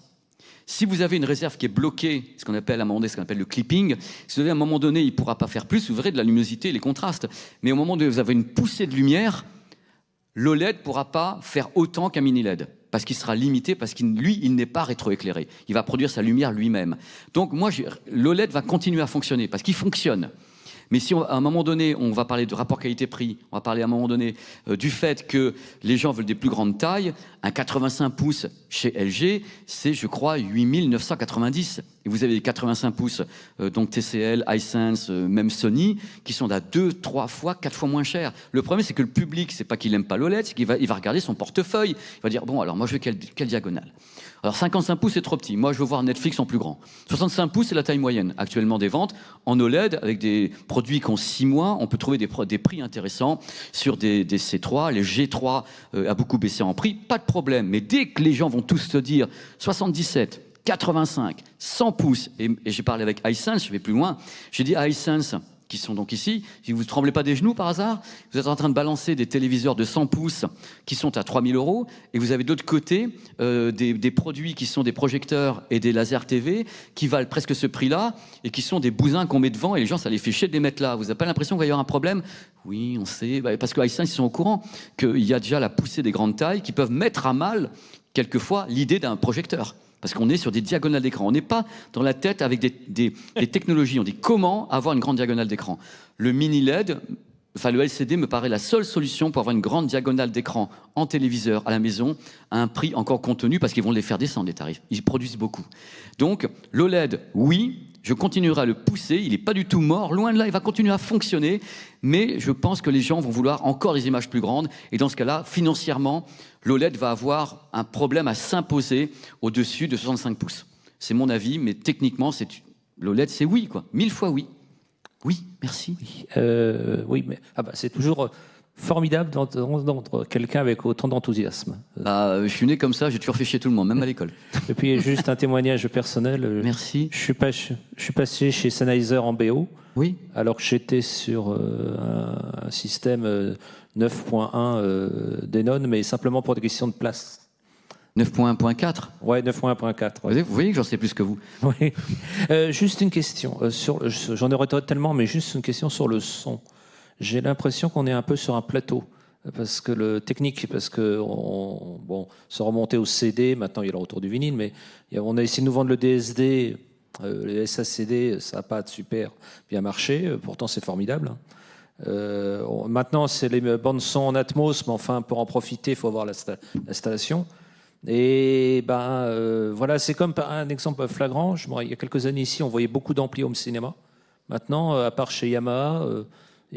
Si vous avez une réserve qui est bloquée, ce qu'on appelle à un moment donné, ce qu'on appelle le clipping, si vous avez à un moment donné, il ne pourra pas faire plus, vous verrez de la luminosité et les contrastes. Mais au moment où vous avez une poussée de lumière, l'OLED ne pourra pas faire autant qu'un mini-LED. parce qu'il sera limité, parce qu'il n'est pas rétroéclairé. Il va produire sa lumière lui-même. Donc moi, l'OLED va continuer à fonctionner, parce qu'il fonctionne. Mais si à un moment donné, on va parler de rapport qualité-prix, on va parler à un moment donné du fait que les gens veulent des plus grandes tailles, un 85 pouces chez LG, c'est, je crois, 8 990. Et vous avez des 85 pouces, donc TCL, Hisense, même Sony, qui sont à 2, 3 fois, 4 fois moins chers. Le problème, c'est que le public, c'est pas qu'il aime pas l'OLED, c'est qu'il va regarder son portefeuille. Il va dire, bon, alors moi, je veux quelle diagonale? Alors 55 pouces, c'est trop petit. Moi, je veux voir Netflix en plus grand. 65 pouces, c'est la taille moyenne actuellement des ventes. En OLED, avec des produits qui ont 6 mois, on peut trouver des prix intéressants sur des C3. Les G3 a beaucoup baissé en prix, pas de problème. Mais dès que les gens vont tous se dire 77, 85, 100 pouces, et j'ai parlé avec Hisense, je vais plus loin, j'ai dit à Hisense, qui sont donc ici, si vous ne tremblez pas des genoux par hasard, vous êtes en train de balancer des téléviseurs de 100 pouces qui sont à 3 000 €, et vous avez de l'autre côté des produits qui sont des projecteurs et des lasers TV qui valent presque ce prix-là, et qui sont des bousins qu'on met devant, et les gens, ça les fait chier de les mettre là. Vous n'avez pas l'impression qu'il va y avoir un problème? Oui, on sait, parce que Hisense, ils sont au courant qu'il y a déjà la poussée des grandes tailles qui peuvent mettre à mal, quelquefois, l'idée d'un projecteur. Parce qu'on est sur des diagonales d'écran. On n'est pas dans la tête avec des technologies. On dit comment avoir une grande diagonale d'écran. Le mini LED, enfin le LCD me paraît la seule solution pour avoir une grande diagonale d'écran en téléviseur à la maison à un prix encore contenu parce qu'ils vont les faire descendre les tarifs. Ils produisent beaucoup. Donc l'OLED, oui, je continuerai à le pousser. Il n'est pas du tout mort. Loin de là, il va continuer à fonctionner. Mais je pense que les gens vont vouloir encore des images plus grandes. Et dans ce cas-là, financièrement, l'OLED va avoir un problème à s'imposer au-dessus de 65 pouces. C'est mon avis, mais techniquement, l'OLED, c'est oui, quoi. 1000 fois oui. Oui, merci.
Oui, mais c'est toujours formidable d'entendre quelqu'un avec autant d'enthousiasme.
Je suis né comme ça, j'ai toujours fait chier tout le monde, même à l'école.
Et puis, juste un témoignage personnel.
Merci.
Je suis passé chez Sennheiser en BO.
Oui.
Alors que j'étais sur un système 9.1 Denon, mais simplement pour des questions de place.
9.1.4
Ouais, 9.1.4. Ouais.
Vous voyez que j'en sais plus que vous.
Oui. Juste une question. J'en aurais tellement, mais juste une question sur le son. J'ai l'impression qu'on est un peu sur un plateau. Parce que se remonter au CD, maintenant il y a le retour du vinyle, mais on a essayé de nous vendre le DSD, le SACD, ça n'a pas super bien marché, pourtant c'est formidable. Maintenant c'est les bandes son en Atmos, mais enfin pour en profiter, il faut avoir l'installation. Et voilà, c'est comme un exemple flagrant. Il y a quelques années ici, on voyait beaucoup d'amplis home cinéma. Maintenant, à part chez Yamaha,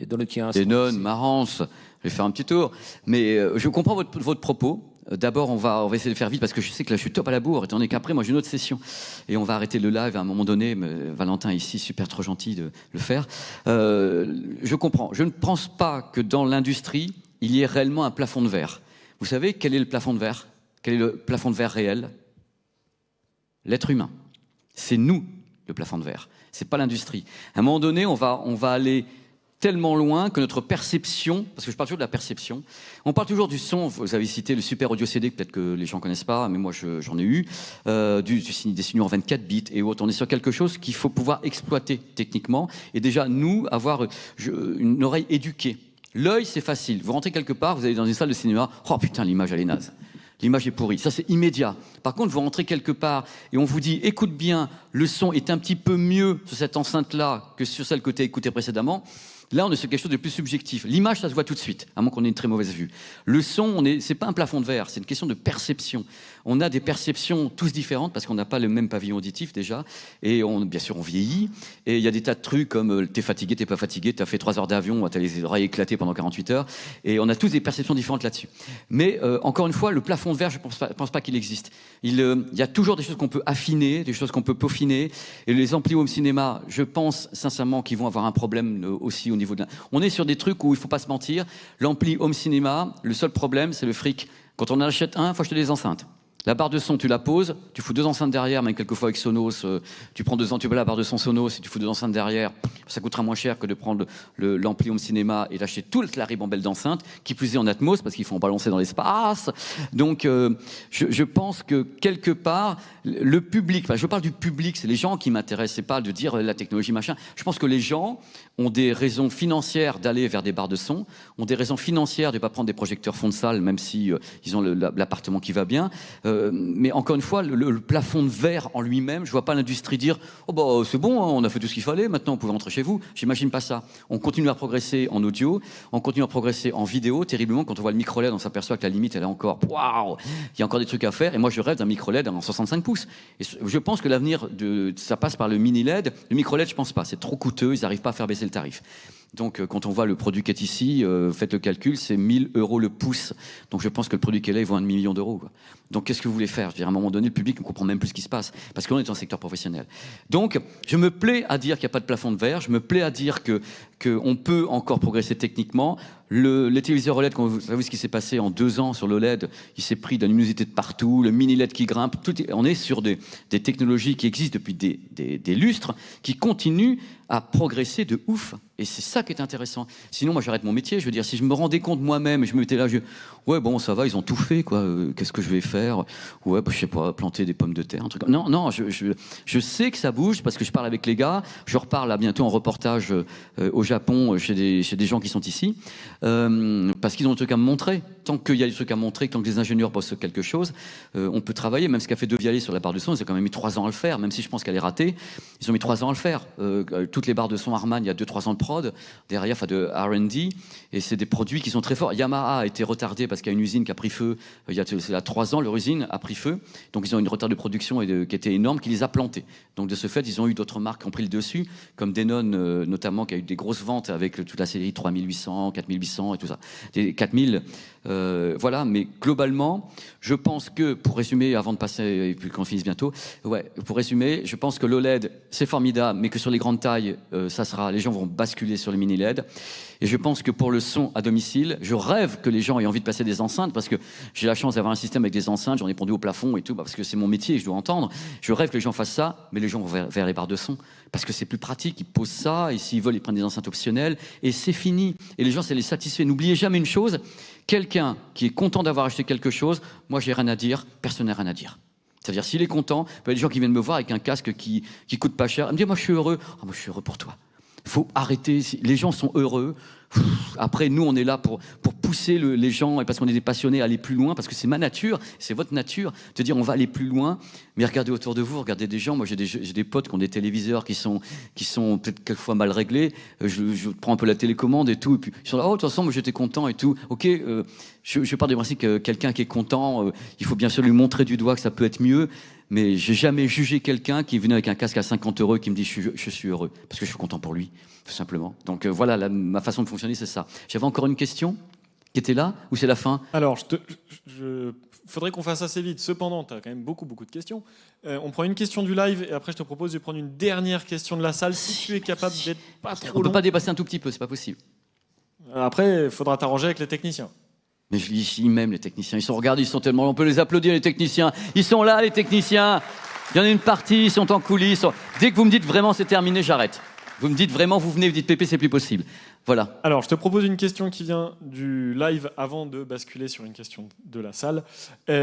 dans le qui a un
Denon, Marantz, je vais faire un petit tour. Mais je comprends votre propos. D'abord, on va essayer de faire vite parce que je sais que là, je suis top à la bourre, étant donné qu'après, moi, j'ai une autre session. Et on va arrêter le live à un moment donné. Mais Valentin est ici, super trop gentil de le faire. Je comprends. Je ne pense pas que dans l'industrie, il y ait réellement un plafond de verre. Vous savez, quel est le plafond de verre? Quel est le plafond de verre réel? L'être humain. C'est nous, le plafond de verre. C'est pas l'industrie. À un moment donné, on va aller tellement loin que notre perception, parce que je parle toujours de la perception, on parle toujours du son, vous avez cité le super audio CD, peut-être que les gens connaissent pas, mais moi j'en ai eu, des signaux en 24 bits et autres. On est sur quelque chose qu'il faut pouvoir exploiter techniquement, et déjà nous, avoir une oreille éduquée. L'œil, c'est facile. Vous rentrez quelque part, vous allez dans une salle de cinéma, oh putain, l'image elle est naze. L'image est pourrie. Ça, c'est immédiat. Par contre, vous rentrez quelque part et on vous dit, écoute bien, le son est un petit peu mieux sur cette enceinte-là que sur celle que tu as écoutée précédemment. Là, on est sur quelque chose de plus subjectif. L'image, ça se voit tout de suite, à moins qu'on ait une très mauvaise vue. Le son, c'est pas un plafond de verre, c'est une question de perception. On a des perceptions tous différentes parce qu'on n'a pas le même pavillon auditif déjà. Et bien sûr, on vieillit. Et il y a des tas de trucs comme t'es fatigué, t'es pas fatigué, t'as fait 3 heures d'avion, t'as les oreilles éclatées pendant 48 heures. Et on a tous des perceptions différentes là-dessus. Mais encore une fois, le plafond de verre, je pense pas qu'il existe. Il y a toujours des choses qu'on peut affiner, des choses qu'on peut peaufiner. Et les amplis home cinéma, je pense sincèrement qu'ils vont avoir un problème aussi au niveau de On est sur des trucs où il faut pas se mentir. L'ampli home cinéma, le seul problème, c'est le fric. Quand on en achète un, il faut acheter des enceintes. La barre de son, tu la poses, tu fous 2 enceintes derrière, même quelquefois avec Sonos, tu prends tu mets la barre de son Sonos et tu fous 2 enceintes derrière, ça coûtera moins cher que de prendre l'ampli home cinéma et d'acheter toute la ribambelle d'enceintes, qui plus est en Atmos, parce qu'ils font balancer dans l'espace. Donc, je pense que quelque part, le public, je parle du public, c'est les gens qui m'intéressent, c'est pas de dire la technologie machin. Je pense que les gens ont des raisons financières d'aller vers des barres de son, ont des raisons financières de ne pas prendre des projecteurs fond de salle, même si ils ont l'appartement qui va bien. Mais encore une fois, le plafond de verre en lui-même, je vois pas l'industrie dire « Oh bah c'est bon, hein, on a fait tout ce qu'il fallait, maintenant vous pouvez rentrer chez vous ». J'imagine pas ça. On continue à progresser en audio, on continue à progresser en vidéo. Terriblement, quand on voit le micro LED, on s'aperçoit que la limite, elle est encore « Waouh !» Il y a encore des trucs à faire. Et moi, je rêve d'un micro LED en 65 pouces. Et je pense que l'avenir, ça passe par le mini LED. Le micro LED, je pense pas. C'est trop coûteux, ils n'arrivent pas à faire baisser le tarif. Donc, quand on voit le produit qui est ici, faites le calcul, c'est 1 000 € le pouce. Donc, je pense que le produit qu'elle est, il vaut 1 million d'euros. Donc, qu'est-ce que vous voulez faire? Je veux dire, à un moment donné, le public ne comprend même plus ce qui se passe, parce qu'on est dans le secteur professionnel. Donc, je me plais à dire qu'il n'y a pas de plafond de verre. Je me plais à dire qu'on peut encore progresser techniquement. Les téléviseurs OLED, quand vous savez ce qui s'est passé en 2 ans sur l'OLED, il s'est pris de la luminosité de partout, le mini LED qui grimpe. On est sur des technologies qui existent depuis des lustres, qui continuent à progresser de ouf. Et c'est ça qui est intéressant. Sinon, moi, j'arrête mon métier. Je veux dire, si je me rendais compte moi-même, je me mettais là, ouais, bon, ça va, ils ont tout fait, quoi. Qu'est-ce que je vais faire? Ouais, bah, je sais pas, planter des pommes de terre, un truc. Non, je sais que ça bouge parce que je parle avec les gars. Je reparle là bientôt en reportage au Japon chez des gens qui sont ici, parce qu'ils ont des trucs à me montrer. Tant qu'il y a des trucs à montrer, tant que les ingénieurs bossent sur quelque chose, on peut travailler. Même ce qu'a fait De Vialet sur la barre de son, ils ont quand même mis 3 ans à le faire, même si je pense qu'elle est ratée. Ils ont mis 3 ans à le faire. Toutes les barres de son Harman, il y a 2-3 ans de prod derrière, enfin de R&D, et c'est des produits qui sont très forts. Yamaha a été retardé parce qu'il y a une usine qui a pris feu. Il y a 3 ans, leur usine a pris feu. Donc ils ont une retard de production qui était énorme, qui les a plantés. Donc de ce fait, ils ont eu d'autres marques qui ont pris le dessus, comme Denon notamment, qui a eu des grosses ventes avec toute la série 3800, 4800 et tout ça. Des 4000. Voilà, mais globalement, je pense que, pour résumer, avant de passer, et puis qu'on finisse bientôt, pour résumer, je pense que l'OLED, c'est formidable, mais que sur les grandes tailles, les gens vont basculer sur le mini LED. Et je pense que pour le son à domicile, je rêve que les gens aient envie de passer des enceintes, parce que j'ai la chance d'avoir un système avec des enceintes, j'en ai pendu au plafond et tout, parce que c'est mon métier et je dois entendre. Je rêve que les gens fassent ça, mais les gens vont vers les barres de son, parce que c'est plus pratique, ils posent ça, et s'ils veulent, ils prennent des enceintes optionnelles, et c'est fini. Et les gens, ça les satisfait. N'oubliez jamais une chose, quelqu'un qui est content d'avoir acheté quelque chose, moi j'ai rien à dire, personne n'a rien à dire. C'est-à-dire, s'il est content, il y a des gens qui viennent me voir avec un casque qui coûte pas cher, ils me disent, moi je suis heureux. Moi je suis heureux pour toi. Il faut arrêter, les gens sont heureux. Après, nous, on est là pour pousser les gens, et parce qu'on est des passionnés, à aller plus loin, parce que c'est ma nature, c'est votre nature, de dire on va aller plus loin, mais regardez autour de vous, regardez des gens. Moi, j'ai des potes qui ont des téléviseurs qui sont peut-être quelquefois mal réglés. Je prends un peu la télécommande et tout, et puis ils sont là, oh, de toute façon, moi, j'étais content et tout. Ok, je pars du principe que quelqu'un qui est content, il faut bien sûr lui montrer du doigt que ça peut être mieux, mais j'ai jamais jugé quelqu'un qui venait avec un casque à 50 € et qui me dit je suis heureux, parce que je suis content pour lui, tout simplement. Donc voilà, ma façon de fonctionner, c'est ça. J'avais encore une question qui était là, ou c'est la fin?
Alors, faudrait qu'on fasse assez vite. Cependant, tu as quand même beaucoup de questions. On prend une question du live et après, je te propose de prendre une dernière question de la salle si tu es capable d'être pas trop long.
On peut pas dépasser un tout petit peu, c'est pas possible.
Après, il faudra t'arranger avec les techniciens.
Mais je dis ici même les techniciens, ils sont tellement, on peut les applaudir les techniciens. Ils sont là les techniciens. Il y en a une partie, ils sont en coulisses. Dès que vous me dites vraiment c'est terminé, j'arrête. Vous me dites vraiment, vous venez, vous dites Pépé, c'est plus possible. Voilà.
Alors, je te propose une question qui vient du live avant de basculer sur une question de la salle. Il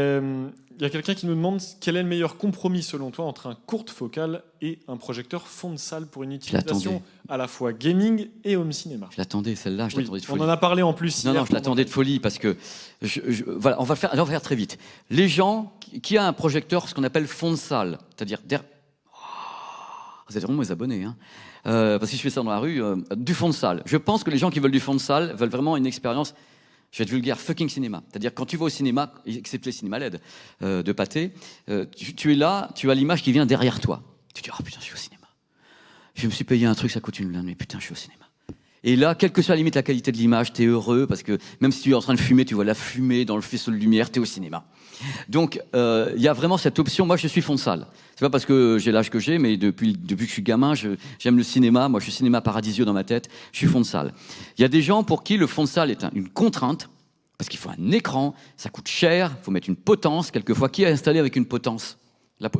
y a quelqu'un qui nous demande quel est le meilleur compromis selon toi entre un courte focale et un projecteur fond de salle pour une utilisation à la fois gaming et home cinéma.
Je l'attendais, celle-là, je l'attendais de folie.
On en a parlé en plus hier.
Non, je l'attendais de folie parce que voilà, on va faire très vite. Les gens qui a un projecteur, ce qu'on appelle fond de salle, c'est-à-dire vous êtes vraiment mes abonnés, hein. Parce que je fais ça dans la rue, du fond de salle. Je pense que les gens qui veulent du fond de salle veulent vraiment une expérience, je vais être vulgaire, fucking cinéma. C'est-à-dire quand tu vas au cinéma, excepté les cinémas LED de Pathé, tu es là, tu as l'image qui vient derrière toi. Tu te dis, oh putain, je suis au cinéma. Je me suis payé un truc, ça coûte une blinde, mais putain, je suis au cinéma. Et là, quelle que soit la limite la qualité de l'image, t'es heureux, parce que même si tu es en train de fumer, tu vois la fumée dans le faisceau de lumière, t'es au cinéma. Donc, il y a vraiment cette option. Moi, je suis fond de salle. C'est pas parce que j'ai l'âge que j'ai, mais depuis que je suis gamin, j'aime le cinéma. Moi, je suis cinéma paradisieux dans ma tête. Je suis fond de salle. Il y a des gens pour qui le fond de salle est une contrainte, Parce qu'il faut un écran, ça coûte cher, il faut mettre une potence. Quelquefois, qui a installé avec une potence? Ouais,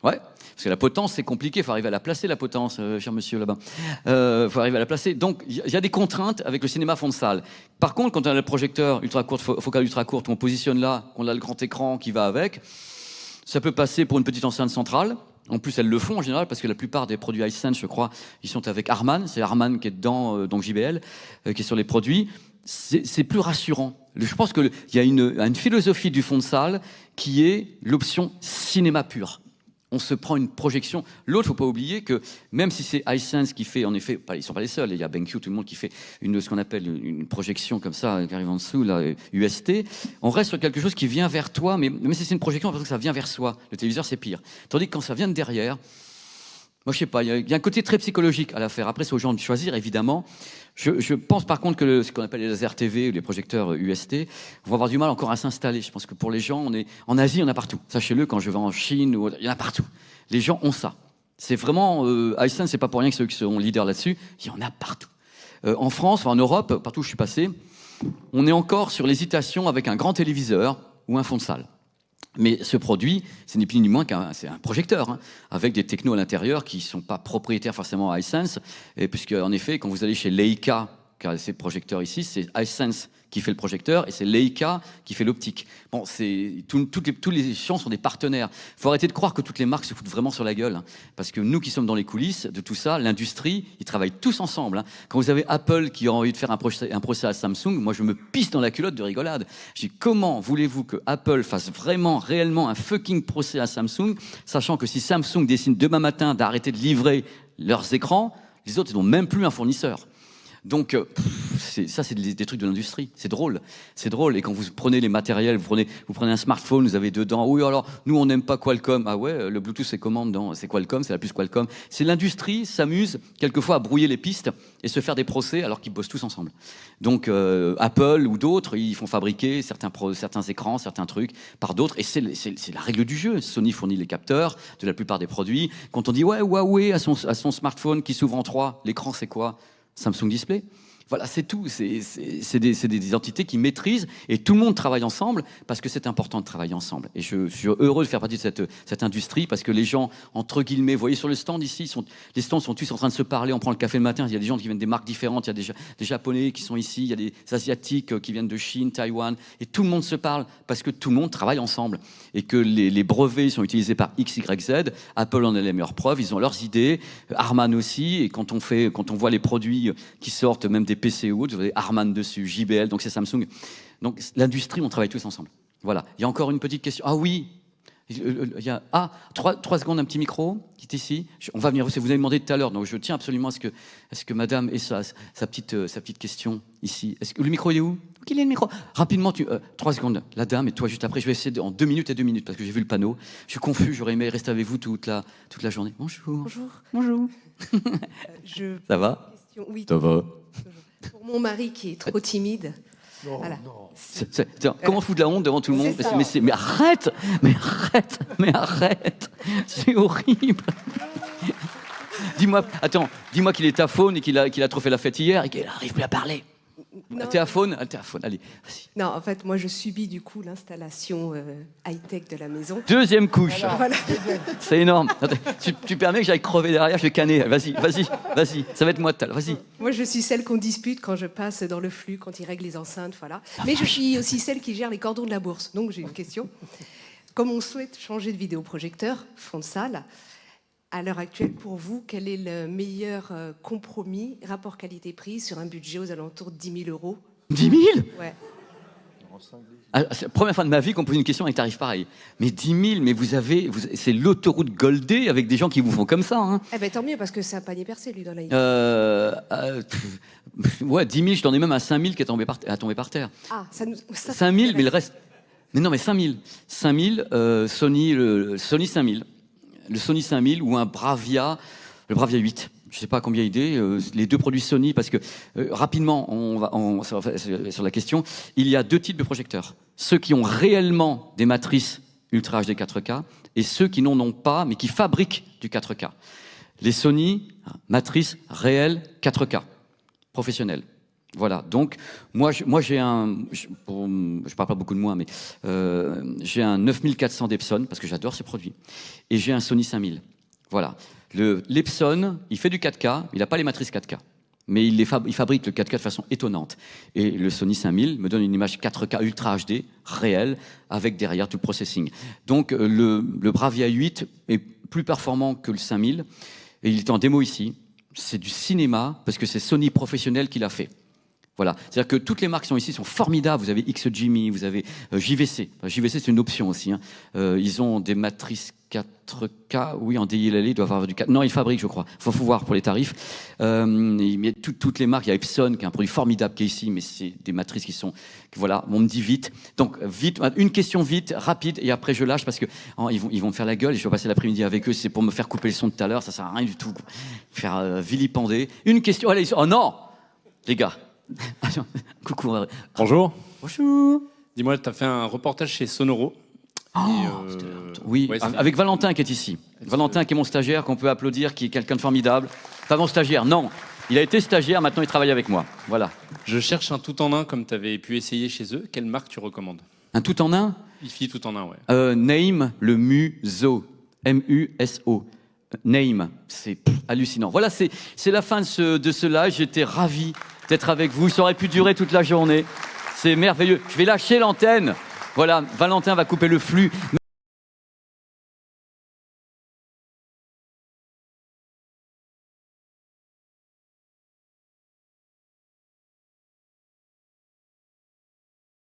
parce que la potence, c'est compliqué, il faut arriver à la placer, la potence, cher monsieur là-bas. Il faut arriver à la placer. Donc, il y a des contraintes avec le cinéma fond de salle. Par contre, quand on a le projecteur ultra courte, focale ultra courte, on positionne là, qu'on a le grand écran qui va avec, ça peut passer pour une petite enceinte centrale. En plus, elles le font en général, parce que la plupart des produits Hisense, je crois, ils sont avec Harman. C'est Harman qui est dedans, donc JBL, qui est sur les produits. C'est plus rassurant. Je pense qu'il y a une philosophie du fond de salle qui est l'option cinéma pur. On se prend une projection. L'autre, il ne faut pas oublier que même si c'est Hisense qui fait, en effet, ils ne sont pas les seuls, il y a BenQ, tout le monde qui fait ce qu'on appelle une projection comme ça, qui arrive en dessous, là, UST, on reste sur quelque chose qui vient vers toi, mais même si c'est une projection, on a l'impression que ça vient vers soi. Le téléviseur, c'est pire. Tandis que quand ça vient de derrière, moi, je sais pas, il y a un côté très psychologique à l'affaire. Après, c'est aux gens de choisir, évidemment. Je pense par contre que ce qu'on appelle les laser TV ou les projecteurs UST vont avoir du mal encore à s'installer. Je pense que pour les gens, en Asie, il y en a partout. Sachez-le, quand je vais en Chine, il y en a partout. Les gens ont ça. C'est vraiment, Hisense, c'est pas pour rien que ceux qui sont leaders là-dessus. Il y en a partout. En France, en Europe, partout où je suis passé, on est encore sur l'hésitation avec un grand téléviseur ou un fond de salle. Mais ce produit, c'est ni plus ni moins c'est un projecteur, hein, avec des technos à l'intérieur qui ne sont pas propriétaires forcément à Hisense. Et puisque, en effet, quand vous allez chez Leica, car ces projecteurs ici, c'est Hisense qui fait le projecteur et c'est Leica qui fait l'optique. Bon, tous les champs sont des partenaires. Il faut arrêter de croire que toutes les marques se foutent vraiment sur la gueule. Hein, parce que nous qui sommes dans les coulisses de tout ça, l'industrie, ils travaillent tous ensemble. Hein. Quand vous avez Apple qui a envie de faire un procès à Samsung, moi je me pisse dans la culotte de rigolade. Je dis comment voulez-vous que Apple fasse vraiment, réellement un fucking procès à Samsung, sachant que si Samsung décide demain matin d'arrêter de livrer leurs écrans, les autres ils n'ont même plus un fournisseur. Donc, ça, c'est des trucs de l'industrie. C'est drôle. C'est drôle. Et quand vous prenez les matériels, vous prenez un smartphone, vous avez dedans, oui, alors, nous, on n'aime pas Qualcomm. Ah ouais, le Bluetooth, c'est comment dedans? C'est Qualcomm, c'est la puce Qualcomm. C'est l'industrie s'amuse, quelquefois, à brouiller les pistes et se faire des procès alors qu'ils bossent tous ensemble. Donc, Apple ou d'autres, ils font fabriquer certains écrans, certains trucs par d'autres. Et c'est la règle du jeu. Sony fournit les capteurs de la plupart des produits. Quand on dit, ouais, Huawei a son smartphone qui s'ouvre en 3, l'écran, c'est quoi? Samsung Display. Voilà, c'est tout. C'est des entités qui maîtrisent et tout le monde travaille ensemble parce que c'est important de travailler ensemble. Et je suis heureux de faire partie de cette industrie parce que les gens, entre guillemets, vous voyez sur le stand ici, les stands sont tous en train de se parler, on prend le café le matin, il y a des gens qui viennent des marques différentes, il y a des Japonais qui sont ici, il y a des Asiatiques qui viennent de Chine, Taïwan, et tout le monde se parle parce que tout le monde travaille ensemble. Et que les brevets sont utilisés par X, Y, Z, Apple en est les meilleures preuves, ils ont leurs idées, Harman aussi, et quand on voit les produits qui sortent, même des PC ou autres, vous avez Harman dessus, JBL, donc c'est Samsung. Donc l'industrie, on travaille tous ensemble. Voilà. Il y a encore une petite question. Ah oui, il y a 3 secondes, un petit micro qui est ici. On va venir. Vous avez demandé tout à l'heure, donc je tiens absolument à ce que Madame ait sa petite question ici. Le micro il est où? Qu'il est le micro? Rapidement, 3 secondes. La dame et toi juste après. Je vais essayer en 2 minutes et 2 minutes parce que j'ai vu le panneau. Je suis confus. J'aurais aimé rester avec vous toute la journée. Bonjour.
Bonjour.
Ça va?
Oui.
Ça va.
Pour mon mari qui est trop timide.
Non,
Voilà.
Non. Comment foutre la honte devant tout le monde? Mais arrête! C'est horrible! Dis-moi qu'il est aphone et qu'il a trop fait la fête hier et qu'il n'arrive plus à parler. T'es aphone? Allez, vas-y.
Non, en fait, moi, je subis du coup l'installation high-tech de la maison.
Deuxième couche.
Voilà.
C'est énorme. Attends, tu permets que j'aille crever derrière, je vais canner. Vas-y. Ça va être moi tout à l'heure. Vas-y.
Moi, je suis celle qu'on dispute quand je passe dans le flux, quand ils règlent les enceintes, voilà. Mais je suis aussi celle qui gère les cordons de la bourse. Donc, j'ai une question. Comme on souhaite changer de vidéoprojecteur, fond de salle, à l'heure actuelle, pour vous, quel est le meilleur compromis, rapport qualité-prix, sur un budget aux alentours de 10 000 euros?
10 000?
Ouais.
C'est la première fois de ma vie qu'on me pose une question avec tarif pareil. Mais 10 000, mais c'est l'autoroute Goldé avec des gens qui vous font comme ça. Hein.
Eh ben, tant mieux, parce que c'est un panier percé, lui, dans la
ouais, 10 000, je t'en ai même à 5 000 qui est tombé par terre.
Ah, ça
5 000, mais le reste... Mais non, mais 5 000. 5 000, Sony 5 000. Le Sony 5000 ou un Bravia, le Bravia 8. Je ne sais pas combien il est, les deux produits Sony, parce que rapidement, sur la question, il y a 2 types de projecteurs. Ceux qui ont réellement des matrices Ultra HD 4K et ceux qui n'en ont pas, mais qui fabriquent du 4K. Les Sony, matrice réelle 4K, professionnelle. Voilà, donc moi j'ai je parle pas beaucoup de moi, mais j'ai un 9400 d'Epson, parce que j'adore ces produits, et j'ai un Sony 5000. Voilà, l'Epson, il fait du 4K, il n'a pas les matrices 4K, mais il fabrique le 4K de façon étonnante. Et le Sony 5000 me donne une image 4K Ultra HD, réelle, avec derrière tout le processing. Donc le Bravia 8 est plus performant que le 5000, et il est en démo ici. C'est du cinéma, parce que c'est Sony professionnel qui l'a fait. Voilà, c'est-à-dire que toutes les marques qui sont ici sont formidables. Vous avez XGIMI, vous avez JVC. Enfin, JVC, c'est une option aussi. Hein. Ils ont des matrices 4K. Oui, en DLL, ils doivent avoir du 4. Non, ils fabriquent, je crois. Faut voir pour les tarifs. Mais toutes les marques, il y a Epson, qui est un produit formidable qui est ici, mais c'est des matrices qui sont... Voilà, on me dit vite. Donc, vite, une question vite, rapide, et après je lâche parce que ils vont me faire la gueule et je vais passer l'après-midi avec eux. C'est pour me faire couper le son de tout à l'heure. Ça sert à rien du tout. Faire vilipender. Une question. Allez, oh non, les gars. Coucou.
Bonjour.
Bonjour.
Dis-moi, tu as fait un reportage chez Sonoro.
Oui,
ouais,
avec Valentin qui est ici. Valentin qui est mon stagiaire, qu'on peut applaudir, qui est quelqu'un de formidable. Enfin, mon stagiaire, non. Il a été stagiaire, maintenant il travaille avec moi. Voilà.
Je cherche un tout-en-un comme tu avais pu essayer chez eux. Quelle marque tu recommandes?
Un tout-en-un
Hi-Fi tout-en-un, ouais.
Name, le Muso. M-U-S-O. Name, c'est hallucinant. Voilà, c'est la fin de ce live. J'étais ravi d'être avec vous. Ça aurait pu durer toute la journée. C'est merveilleux. Je vais lâcher l'antenne. Voilà, Valentin va couper le flux.